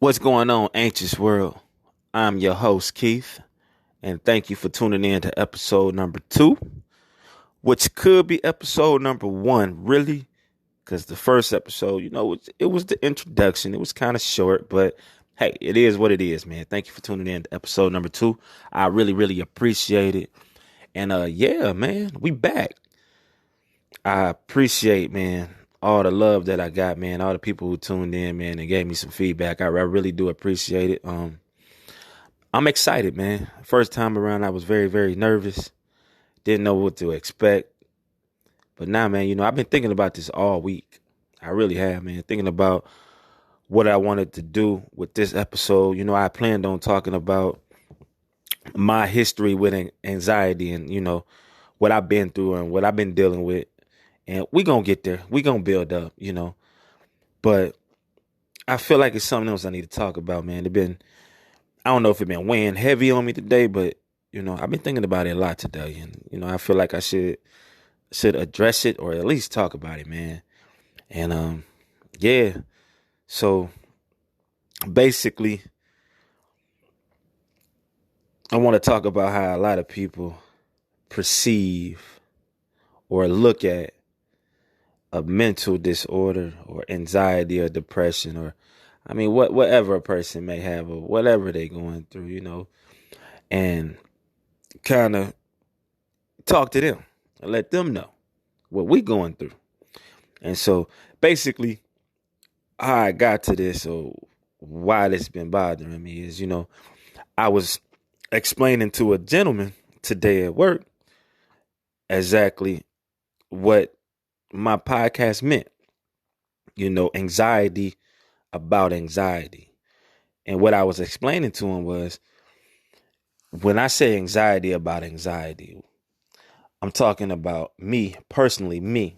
What's going on, Anxious World? I'm your host, Keith, and thank you for tuning in to episode number 2, which could be episode number 1, really, because the first episode, it was the introduction. It was kind of short, but hey, it is what it is, man. Thank you for tuning in to episode number 2. I really, really appreciate it. And yeah, man, we back. I appreciate, man, all the love that I got, man, all the people who tuned in, man, and gave me some feedback. I really do appreciate it. I'm excited, man. First time around, I was very, very nervous. Didn't know what to expect. But now, man, I've been thinking about this all week. I really have, man. Thinking about what I wanted to do with this episode. I planned on talking about my history with anxiety and, what I've been through and what I've been dealing with. And we going to get there. We going to build up. But I feel like it's something else I need to talk about, man. I don't know if it's been weighing heavy on me today, but I've been thinking about it a lot today, and I feel like I should address it or at least talk about it, man. And yeah. So basically, I want to talk about how a lot of people perceive or look at a mental disorder or anxiety or depression or whatever a person may have or whatever they're going through, and kind of talk to them and let them know what we going through. And so basically how I got to this or why this been bothering me is, I was explaining to a gentleman today at work exactly what my podcast meant, anxiety about anxiety. And what I was explaining to him was when I say anxiety about anxiety, I'm talking about me, personally, me.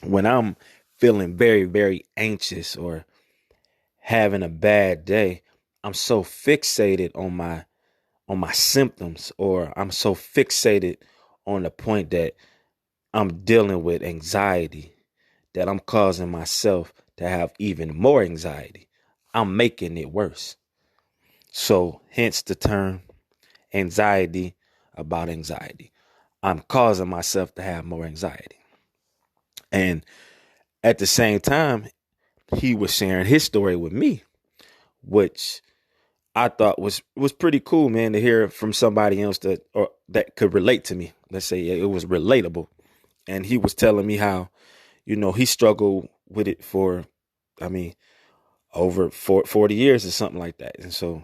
When I'm feeling very, very anxious or having a bad day, I'm so fixated on my symptoms, or I'm so fixated on the point that I'm dealing with anxiety that I'm causing myself to have even more anxiety. I'm making it worse. So hence the term anxiety about anxiety. I'm causing myself to have more anxiety. And at the same time, he was sharing his story with me, which I thought was pretty cool, man, to hear from somebody else that could relate to me. Let's say it was relatable. And he was telling me how, he struggled with it for, over 40 years or something like that. And so,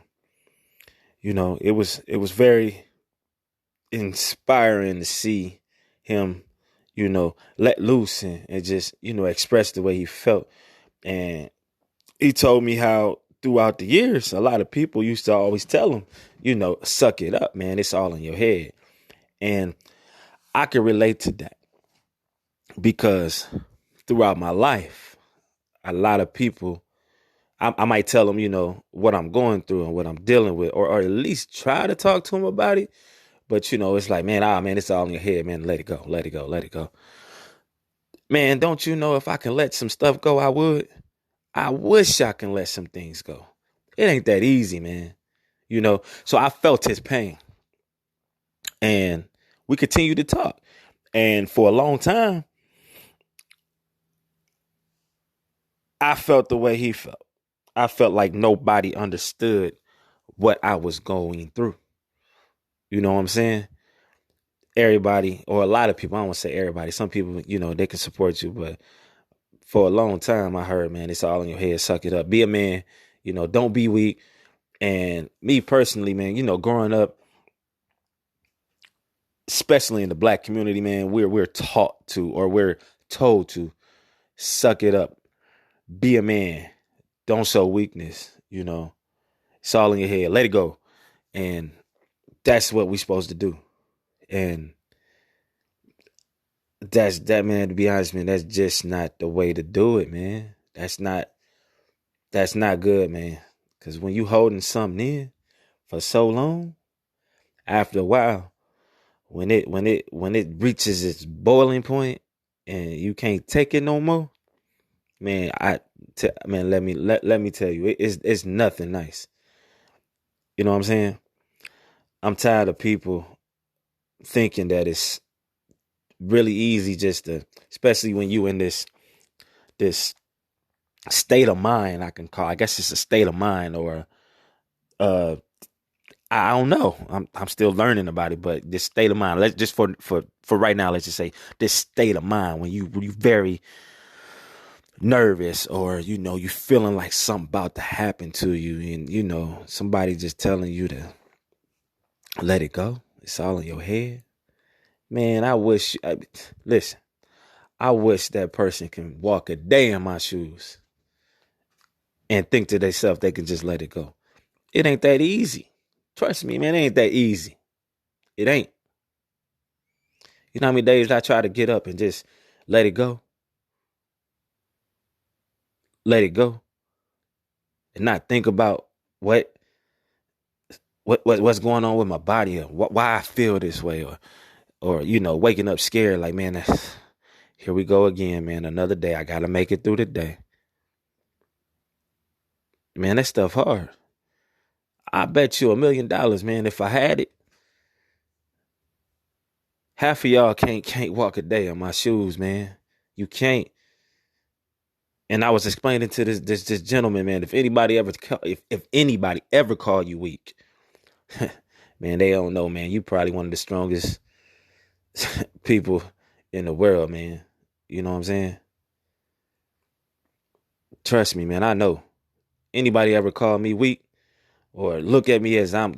it was very inspiring to see him, let loose and just, express the way he felt. And he told me how throughout the years, a lot of people used to always tell him, suck it up, man. It's all in your head. And I can relate to that because throughout my life, a lot of people, I might tell them, what I'm going through and what I'm dealing with, or at least try to talk to them about it. But, it's like, man, it's all in your head, man. Let it go, let it go, let it go. Man, don't you know if I can let some stuff go, I would. I wish I can let some things go. It ain't that easy, man. So I felt his pain. And we continued to talk. And for a long time, I felt the way he felt. I felt like nobody understood what I was going through. You know what I'm saying? Everybody, or a lot of people, I don't want to say everybody. Some people, they can support you. But for a long time, I heard, man, it's all in your head. Suck it up. Be a man. Don't be weak. And me personally, man, growing up, especially in the black community, man, we're taught to, or we're told to suck it up, be a man, don't show weakness, it's all in your head, let it go. And that's what we're supposed to do. And that's that, man, to be honest, man, that's just not the way to do it, man. That's not good, man. Because when you holding something in for so long, after a while, when it reaches its boiling point and you can't take it no more, man, Man, let me tell you, it's nothing nice. You know what I'm saying? I'm tired of people thinking that it's really easy just to, especially when you in this state of mind. I guess it's a state of mind, or uh I don't know. I'm still learning about it, but this state of mind. Let's just for right now. Let's just say this state of mind when you very nervous, or you feeling like something about to happen to you, and somebody just telling you to let it go. It's all in your head, man. Listen. I wish that person can walk a day in my shoes and think to themselves they can just let it go. It ain't that easy. Trust me, man. It ain't that easy. It ain't. You know how many days I try to get up and just let it go, let it go, and not think about what what's going on with my body, or why I feel this way, or waking up scared like, man, here we go again, man. Another day. I gotta make it through the day. Man, that stuff hard. I bet you $1,000,000, man. If I had it, half of y'all can't walk a day in my shoes, man. You can't. And I was explaining to this gentleman, man. If anybody ever called you weak, man, they don't know, man. You probably one of the strongest people in the world, man. You know what I'm saying? Trust me, man. I know. Anybody ever call me weak or look at me as I'm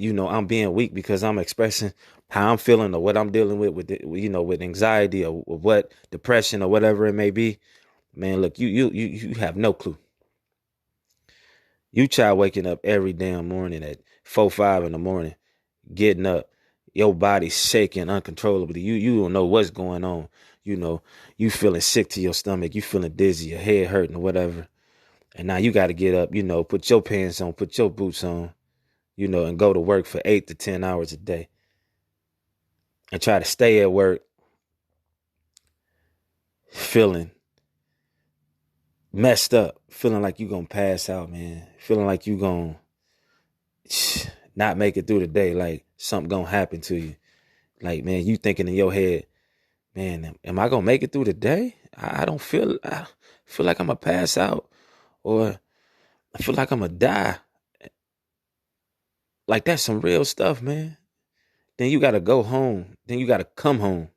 being weak because I'm expressing how I'm feeling or what I'm dealing with anxiety or what depression or whatever it may be, man. Look, you have no clue. You try waking up every damn morning at 4, 5 in the morning, getting up, your body's shaking uncontrollably. You don't know what's going on. You feeling sick to your stomach. You feeling dizzy, your head hurting or whatever. And now you got to get up, put your pants on, put your boots on, and go to work for 8 to 10 hours a day and try to stay at work feeling messed up, feeling like you're going to pass out, man. Feeling like you're going to not make it through the day, like something going to happen to you. Like, man, you thinking in your head, man, am I going to make it through the day? I feel like I'm going to pass out, or I feel like I'm going to die. Like, that's some real stuff, man. Then you got to go home. Then you got to come home.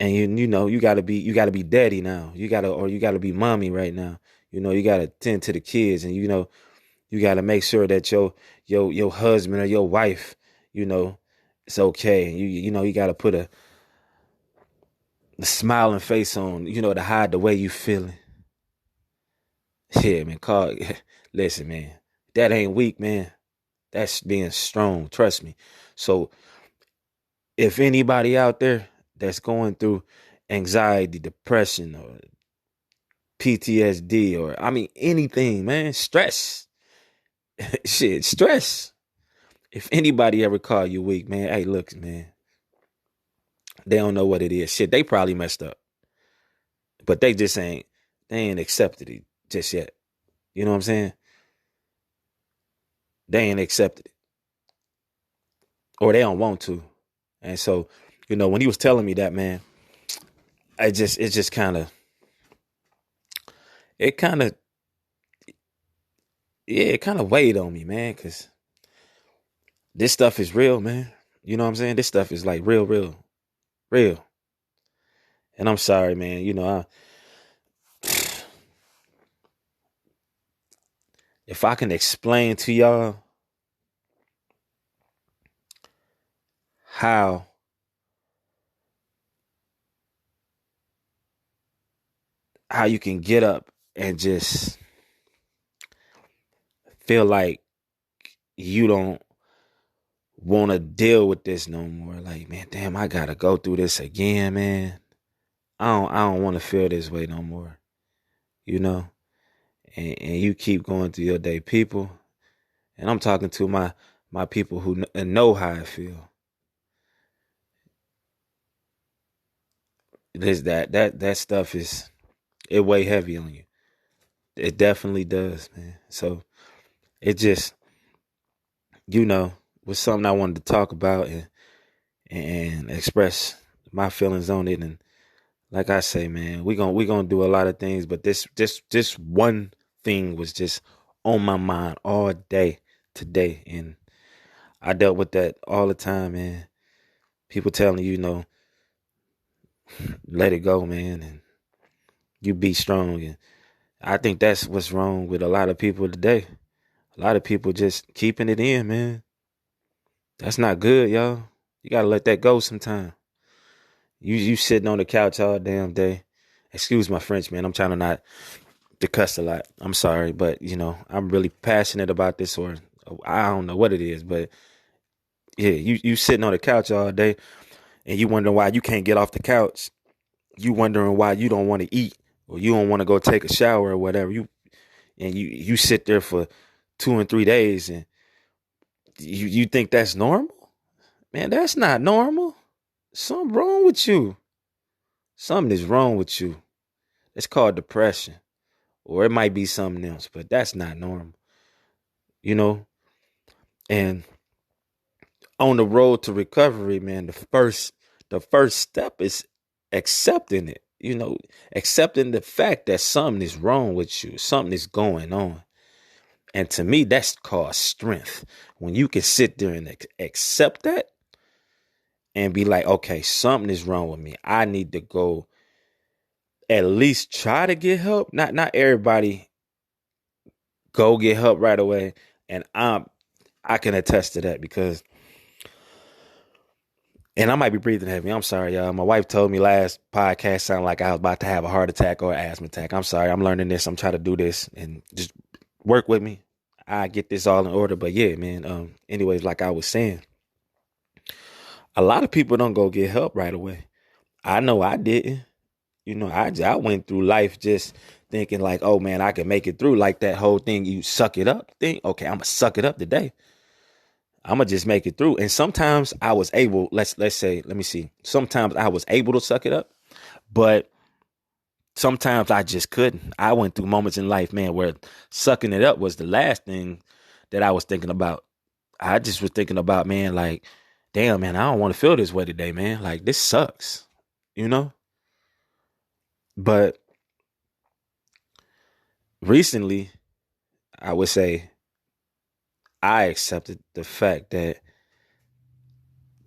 And you gotta be daddy now. You gotta be mommy right now. You gotta tend to the kids, and you gotta make sure that your husband or your wife, you know, it's okay. And you gotta put a smiling face on, to hide the way you feeling. Yeah, man. Listen, man. That ain't weak, man. That's being strong. Trust me. So if anybody out there that's going through anxiety, depression, or PTSD, or I mean anything, man, stress, shit, stress. If anybody ever call you weak, man, hey, look, man, they don't know what it is. Shit, they probably messed up, but they ain't accepted it just yet. You know what I'm saying? They ain't accepted it, or they don't want to. And so, when he was telling me that, man, it just it kind of, yeah, it kind of weighed on me, man, because this stuff is real, man. You know what I'm saying? This stuff is like real, real, real. And I'm sorry, man. If I can explain to y'all how you can get up and just feel like you don't want to deal with this no more. Like, man, damn, I gotta go through this again, man. I don't want to feel this way no more. You know, and you keep going through your day, people. And I'm talking to my people who know how I feel. This that stuff is it weigh heavy on you. It definitely does, man. So it just, was something I wanted to talk about and express my feelings on it. And like I say, man, we gonna do a lot of things, but this one thing was just on my mind all day today, and I dealt with that all the time, man. People telling you, let it go, man, and you be strong. And I think that's what's wrong with a lot of people today. A lot of people just keeping it in, man. That's not good, y'all. You gotta let that go sometime. You sitting on the couch all damn day. Excuse my French, man. I'm trying to not to cuss a lot. I'm sorry, but I'm really passionate about this, or I don't know what it is, but yeah, you sitting on the couch all day and you wondering why you can't get off the couch. You wondering why you don't want to eat or you don't want to go take a shower or whatever. You sit there for 2 and 3 days and you think that's normal? Man, that's not normal. Something wrong with you. Something is wrong with you. It's called depression. Or it might be something else, but that's not normal. You know? And on the road to recovery, man, the first step is accepting it. Accepting the fact that something is wrong with you, something is going on. And to me, that's called strength. When you can sit there and accept that and be like, okay, something is wrong with me. I need to go at least try to get help. Not everybody go get help right away. And I can attest to that because, and I might be breathing heavy. I'm sorry, y'all. My wife told me last podcast sounded like I was about to have a heart attack or asthma attack. I'm sorry. I'm learning this. I'm trying to do this and just work with me. I get this all in order. But yeah, man. Anyways, like I was saying, a lot of people don't go get help right away. I know I didn't. I went through life just thinking like, oh man, I can make it through, like that whole thing. You suck it up thing. Okay, I'm gonna suck it up today. I'm gonna just make it through. And sometimes I was able, let's say, let me see. Sometimes I was able to suck it up, but sometimes I just couldn't. I went through moments in life, man, where sucking it up was the last thing that I was thinking about. I just was thinking about, man, like, damn, man, I don't want to feel this way today, man. Like, this sucks, you know? But recently, I would say I accepted the fact that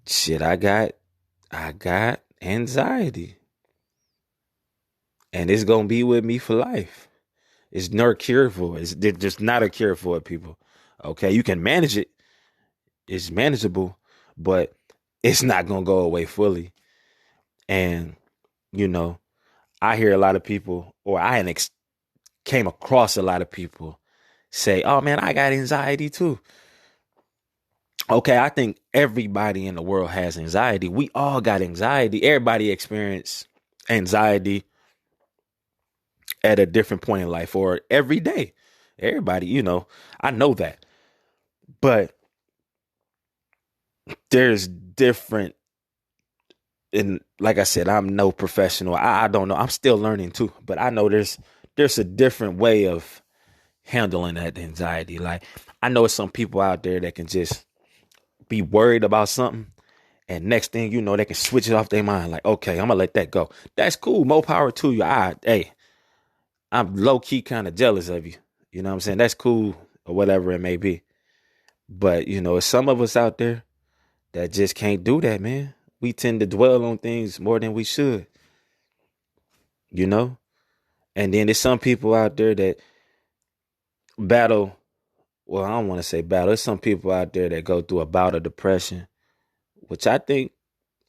shit, I got anxiety. And it's gonna be with me for life. It's no cure for it. There's just not a cure for it, people. Okay, you can manage it. It's manageable, but it's not gonna go away fully. And you know, I hear a lot of people, or came across a lot of people say, "Oh man, I got anxiety too." Okay, I think everybody in the world has anxiety. We all got anxiety. Everybody experience anxiety at a different point in life or every day. Everybody, I know that. But there's different, and like I said, I'm no professional. I don't know. I'm still learning too. But I know there's a different way of handling that anxiety. Like I know some people out there that can just be worried about something. And next thing you know, they can switch it off their mind. Like, okay, I'm gonna let that go. That's cool. More power to you. Hey, I'm low key kind of jealous of you. You know what I'm saying? That's cool or whatever it may be. But, it's some of us out there that just can't do that, man. We tend to dwell on things more than we should, you know? And then there's some people out there that battle. Well, I don't want to say battle. There's some people out there that go through a bout of depression, which I think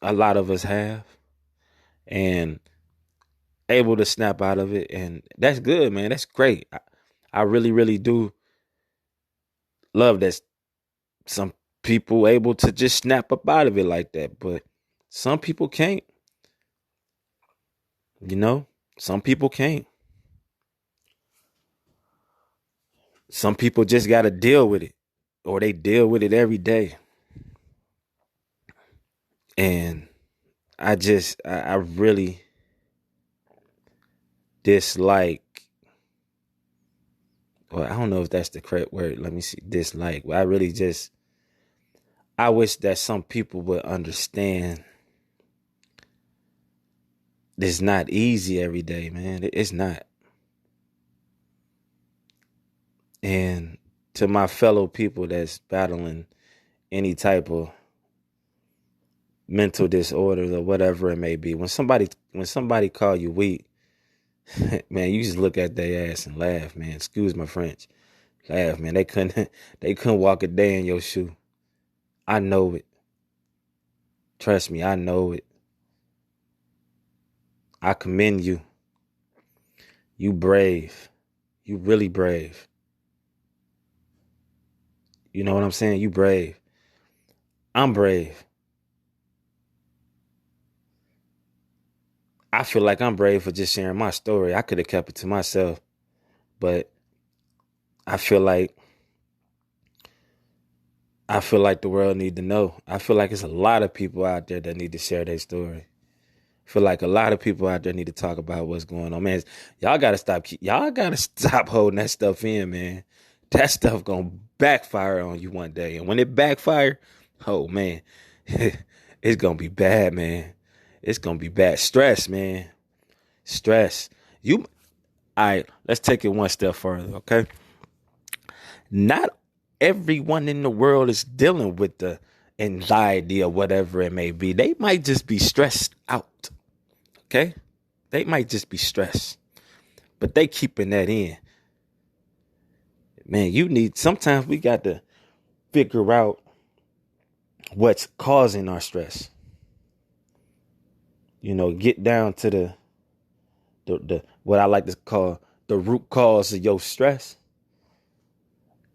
a lot of us have, and able to snap out of it. And that's good, man. That's great. I really, really do love that some people able to just snap up out of it like that. But some people can't, some people can't. Some people just got to deal with it, or they deal with it every day. And I really dislike or I don't know if that's the correct word. Let me see, dislike. But I wish that some people would understand it's not easy every day, man. It's not. And to my fellow people that's battling any type of mental disorders or whatever it may be, when somebody call you weak, man, you just look at their ass and laugh, man. Excuse my French. Laugh, man. They couldn't walk a day in your shoe. I know it. Trust me, I know it. I commend you. You brave. You really brave. You know what I'm saying? You brave. I'm brave. I feel like I'm brave for just sharing my story. I could have kept it to myself, but I feel like the world need to know. I feel like it's a lot of people out there that need to share their story. I feel like a lot of people out there need to talk about what's going on, man. Y'all gotta stop holding that stuff in, man. That stuff gonna backfire on you one day, and when it backfire, oh man, it's gonna be bad, man. It's gonna be bad. Stress, man. Stress. All right, let's take it one step further, okay? Not everyone in the world is dealing with the anxiety or whatever it may be. They might just be stressed out, okay? They might just be stressed, but they keeping that in. Man, sometimes we got to figure out what's causing our stress. Get down to the what I like to call the root cause of your stress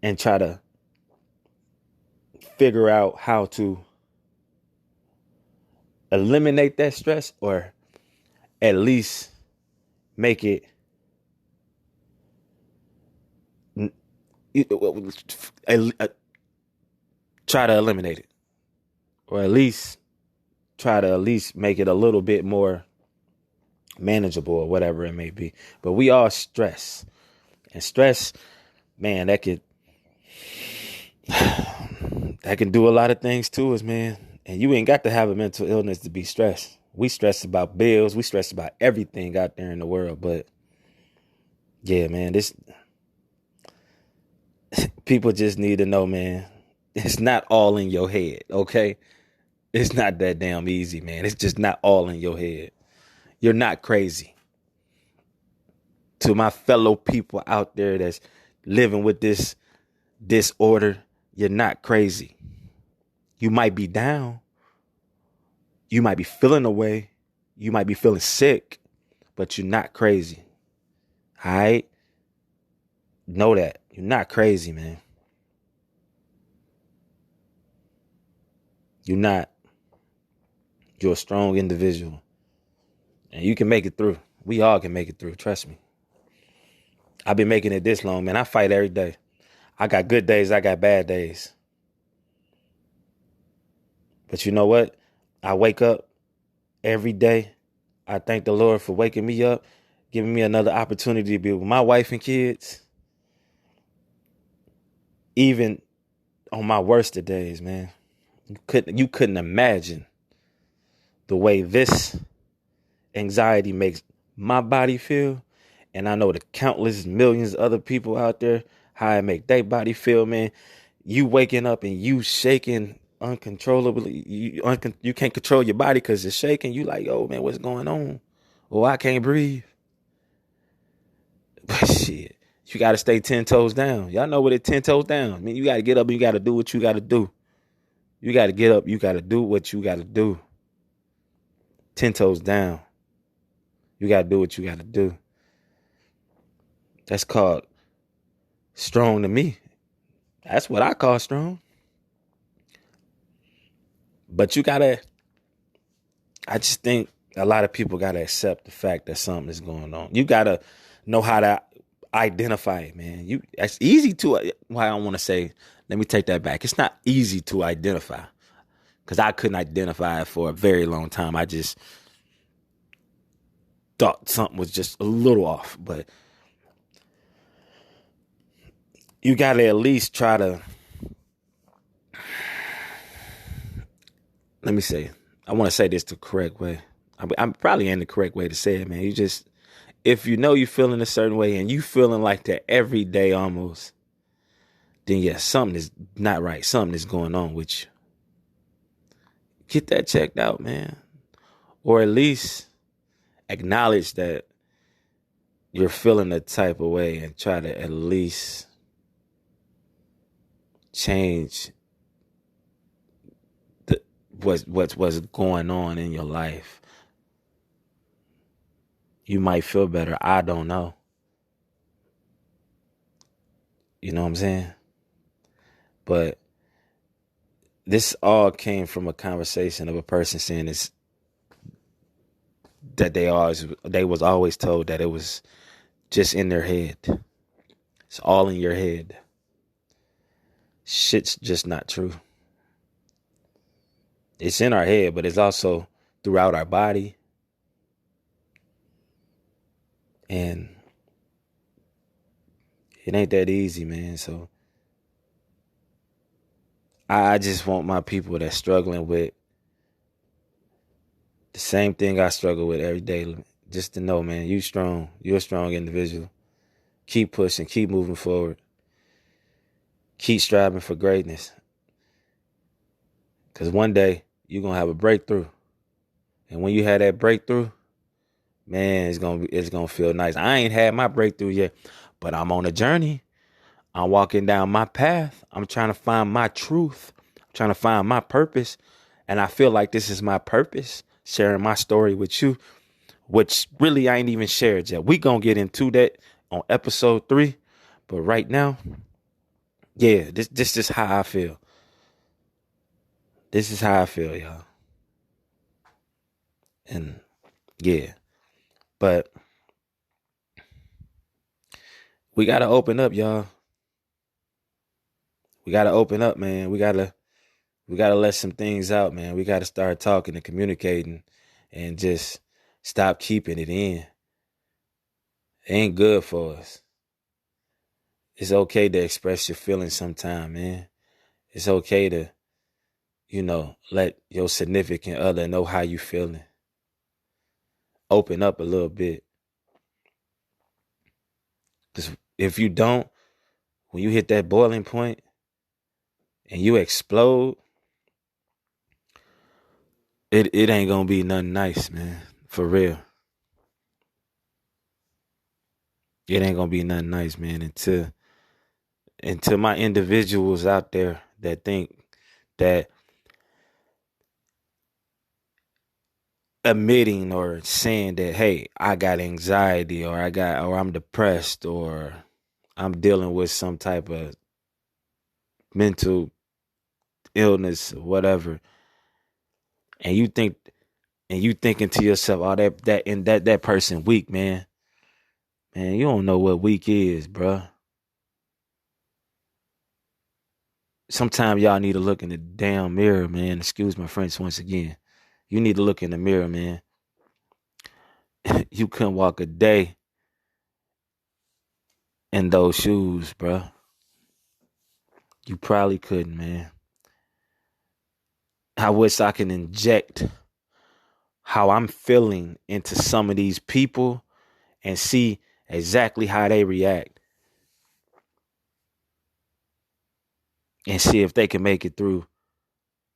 and try to figure out how to eliminate that stress, or at least make it try to eliminate it, or at least try to make it a little bit more manageable or whatever it may be. But we all stress, and stress, man, that can do a lot of things to us, man. And you ain't got to have a mental illness to be stressed. We stress about bills. We stress about everything out there in the world. But yeah, man, people just need to know, man, it's not all in your head, okay? It's not that damn easy, man. It's just not all in your head. You're not crazy. To my fellow people out there that's living with this disorder, you're not crazy. You might be down. You might be feeling away. You might be feeling sick, but you're not crazy. All right? Know that. You're not crazy, man. You're not. You're a strong individual. And you can make it through. We all can make it through. Trust me. I've been making it this long, man. I fight every day. I got good days. I got bad days. But you know what? I wake up every day. I thank the Lord for waking me up, giving me another opportunity to be with my wife and kids. Even on my worst of days, man. You couldn't imagine the way this anxiety makes my body feel. And I know the countless millions of other people out there, how it make their body feel, man. You waking up and you shaking uncontrollably. You can't control your body because it's shaking. You like, oh, man, what's going on? Oh, I can't breathe. But shit, you got to stay 10 toes down. Y'all know what it 10 toes down. I mean, you got to get up and you got to do what you got to do. You got to get up. You got to do what you got to do. 10 toes down. You got to do what you got to do. That's called strong to me. That's what I call strong. But I just think a lot of people got to accept the fact that something is going on. You got to know how to identify it, man. It's easy to, why I don't want to say, let me take that back. It's not easy to identify because I couldn't identify it for a very long time. I just thought something was just a little off. But you gotta at least try to, let me say, I want to say this the correct way. I'm probably in the correct way to say it, man. You just, if you know you're feeling a certain way and you feeling like that every day almost, then yeah, something is not right. Something is going on with you. Get that checked out, man. Or at least acknowledge that you're feeling a type of way and try to at least change what's going on in your life. You might feel better. I don't know. You know what I'm saying? But this all came from a conversation of a person saying this, that they was always told that it was just in their head. It's all in your head. Shit's just not true. It's in our head, but it's also throughout our body. And it ain't that easy, man. So I just want my people that's struggling with the same thing I struggle with every day, just to know, man, you strong. You're a strong individual. Keep pushing, keep moving forward. Keep striving for greatness. Because one day you're going to have a breakthrough. And when you have that breakthrough, man, it's gonna feel nice. I ain't had my breakthrough yet, but I'm on a journey. I'm walking down my path. I'm trying to find my truth. I'm trying to find my purpose. And I feel like this is my purpose, sharing my story with you, which really I ain't even shared yet. We gonna get into that on episode 3. But right now, yeah, this is how I feel. This is how I feel, y'all. And yeah, but we gotta open up, y'all. We gotta open up, man. We gotta let some things out, man. We gotta start talking and communicating and just stop keeping it in. It ain't good for us. It's okay to express your feelings sometime, man. It's okay to, let your significant other know how you feeling. Open up a little bit. Because if you don't, when you hit that boiling point and you explode, it ain't gonna be nothing nice, man. For real. It ain't gonna be nothing nice, man, until my individuals out there that think that admitting or saying that, hey, I got anxiety or I'm depressed or I'm dealing with some type of mental illness or whatever, and you thinking to yourself, oh, that person weak, man. Man, you don't know what weak is, bruh. Sometimes y'all need to look in the damn mirror, man. Excuse my French once again. You need to look in the mirror, man. You couldn't walk a day in those shoes, bruh. You probably couldn't, man. I wish I can inject how I'm feeling into some of these people and see exactly how they react and see if they can make it through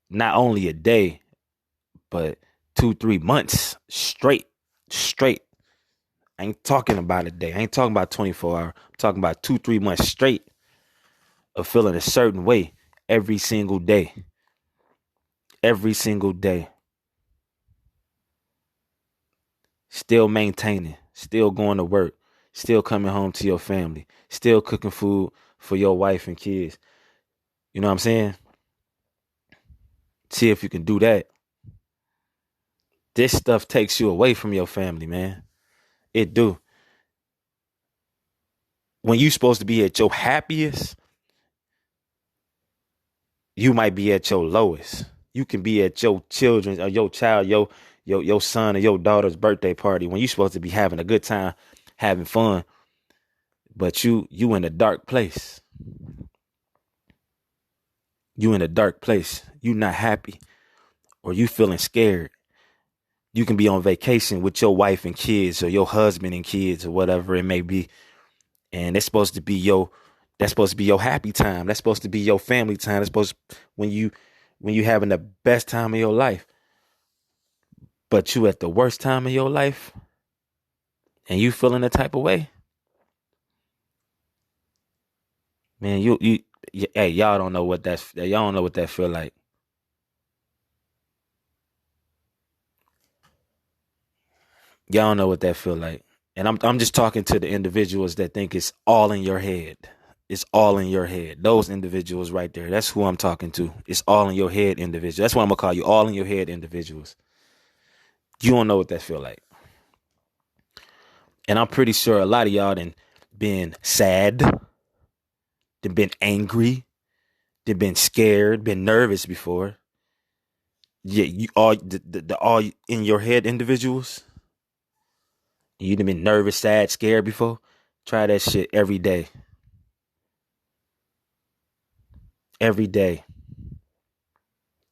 not only a day, but 2-3 months straight. I ain't talking about a day. I ain't talking about 24 hours. I'm talking about 2-3 months straight of feeling a certain way every single day. Every single day. Still maintaining, still going to work, still coming home to your family, still cooking food for your wife and kids. You know what I'm saying? See if you can do that. This stuff takes you away from your family, man. It do. When you supposed to be at your happiest, you might be at your lowest. You can be at your children's or your child, your son or your daughter's birthday party when you supposed to be having a good time, having fun, but you in a dark place. you in a dark place, you not happy, or you feeling scared, you can be on vacation with your wife and kids or your husband and kids or whatever it may be. And that's supposed to be your happy time. That's supposed to be your family time. That's supposed to, when you having the best time of your life. But you at the worst time of your life and you feeling the type of way. Man, hey, y'all don't know what that feel like. Y'all don't know what that feel like. And I'm just talking to the individuals that think it's all in your head. It's all in your head. Those individuals right there. That's who I'm talking to. It's all in your head individuals. That's what I'm gonna call you, all in your head individuals. You don't know what that feel like. And I'm pretty sure a lot of y'all done been sad, done been angry, done been scared, been nervous before. Yeah, you all the all in your head individuals. You done been nervous, sad, scared before. Try that shit every day. Every day.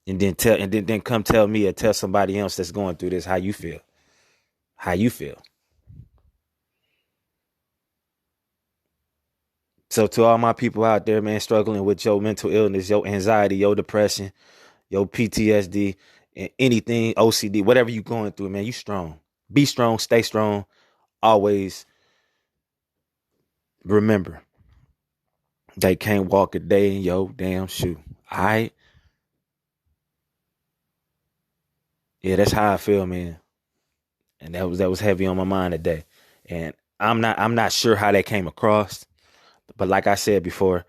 And then come tell me or tell somebody else that's going through this how you feel. How you feel. So to all my people out there, man, struggling with your mental illness, your anxiety, your depression, your PTSD, and anything, OCD, whatever you going through, man, you strong. Be strong, stay strong. Always remember, they can't walk a day in your damn shoe. All right? Yeah, that's how I feel, man. And that was heavy on my mind today. And I'm not sure how that came across, but like I said before,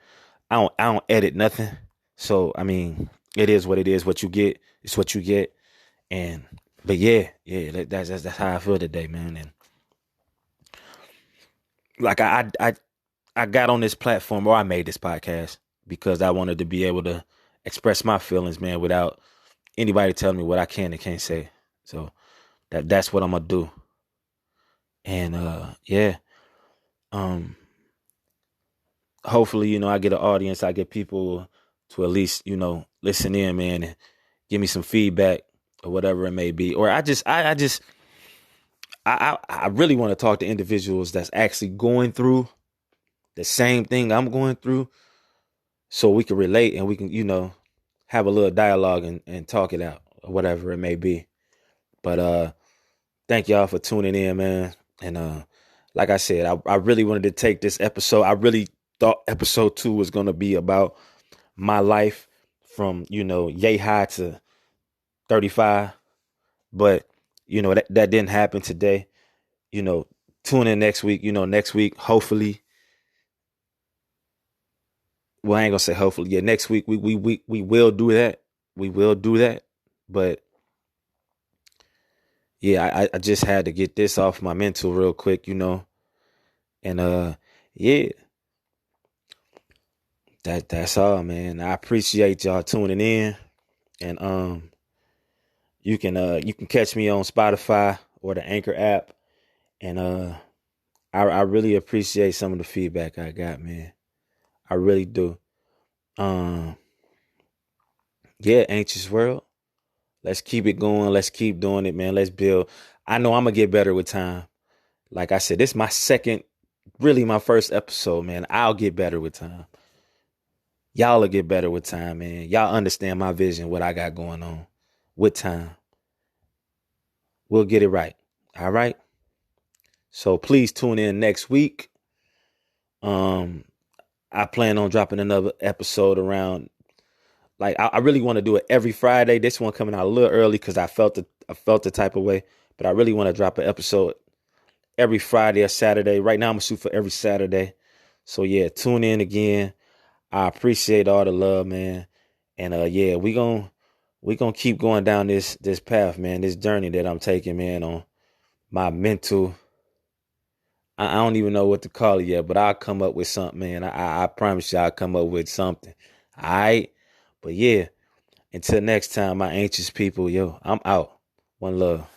I don't edit nothing. So I mean, it is what it is. What you get, it's what you get. And but yeah, that's how I feel today, man. And like I got on this platform, or I made this podcast because I wanted to be able to express my feelings, man, without anybody telling me what I can and can't say. So that's what I'm gonna do. And yeah, um, hopefully, I get an audience, I get people to at least, listen in, man, and give me some feedback or whatever it may be. Or I really want to talk to individuals that's actually going through the same thing I'm going through, so we can relate and we can, have a little dialogue and talk it out or whatever it may be. But thank y'all for tuning in, man. And like I said, I really wanted to take this episode. I really thought episode 2 was gonna be about my life from, yay high to 35. But, that didn't happen today. Tune in next week. Next week, hopefully. Well, I ain't gonna say hopefully. Yeah, next week we will do that. We will do that. But yeah, I just had to get this off my mental real quick, And yeah, that's all, man. I appreciate y'all tuning in. And you can catch me on Spotify or the Anchor app. And I really appreciate some of the feedback I got, man. I really do. Um yeah, Anxious World. Let's keep it going. Let's keep doing it, man. Let's build. I know I'm gonna get better with time. Like I said, this is my second, really my first episode, man. I'll get better with time. Y'all will get better with time, man. Y'all understand my vision, what I got going on with time. We'll get it right. All right. So please tune in next week. I plan on dropping another episode around. Like I really want to do it every Friday. This one coming out a little early because I felt the type of way. But I really want to drop an episode every Friday or Saturday. Right now I'm gonna shoot for every Saturday. So yeah, tune in again. I appreciate all the love, man. And yeah, we gonna keep going down this path, man. This journey that I'm taking, man, on my mental. I don't even know what to call it yet, but I'll come up with something, man. I promise you I'll come up with something. All right. But yeah, until next time, my anxious people, yo, I'm out. One love.